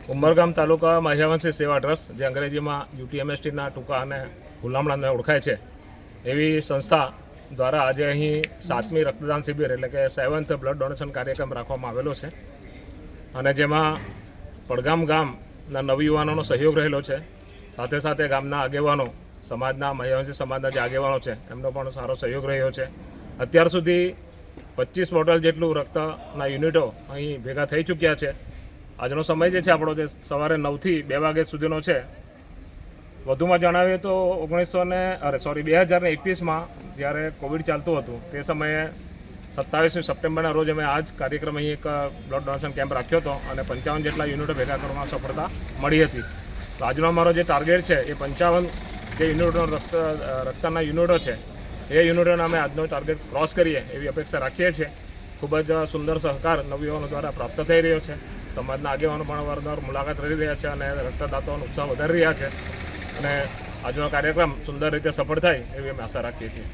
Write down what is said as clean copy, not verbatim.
ઉમરગામ તાલુકા મહિયાવંશી સેવા ટ્રસ્ટ, જે અંગ્રેજીમાં UTMSTના ટૂંકા અને હુલામણાને ઓળખાય છે, એવી સંસ્થા દ્વારા આજે અહીં 7મી રક્તદાન શિબિર એટલે કે 7th બ્લડ ડોનેશન કાર્યક્રમ રાખવામાં આવેલો છે અને જેમાં પડગામ ગામના નવયુવાનોનો સહયોગ રહેલો છે. સાથે સાથે ગામના આગેવાનો, સમાજના મહિયાવંશી સમાજના જે આગેવાનો છે એમનો પણ સારો સહયોગ રહ્યો છે. અત્યાર સુધી 25 બોટલ જેટલું રક્તના યુનિટો અહીં ભેગા થઈ ચૂક્યા છે. આજનો સમય જે છે આપણો, જે સવારે 9 થી 2 વાગ્યા સુધીનો છે. વધુમાં જણાવીએ તો 2021માં જ્યારે કોવિડ ચાલતું હતું તે સમયે 27મી સપ્ટેમ્બરના રોજ અમે આ જ કાર્યક્રમ અહીં એક બ્લડ ડોનેશન કેમ્પ રાખ્યો હતો અને 55 જેટલા યુનિટો ભેગા કરવામાં સફળતા મળી હતી. તો આજનો અમારો જે ટાર્ગેટ છે એ 55 જે યુનિટો રક્તના યુનિટો છે એ યુનિટોને અમે આજનો ટાર્ગેટ ક્રોસ કરીએ એવી અપેક્ષા રાખીએ છીએ. ખૂબ જ સુંદર સહકાર નવયુવાનો દ્વારા પ્રાપ્ત થઈ રહ્યો છે. સમાજના આગેવાનો પણ વારંવાર મુલાકાત કરી રહ્યા છે અને રક્તદાતાઓનો ઉત્સાહ વધારી રહ્યા છે અને આજનો કાર્યક્રમ સુંદર રીતે સફળ થાય એવી અમે આશા રાખીએ છીએ.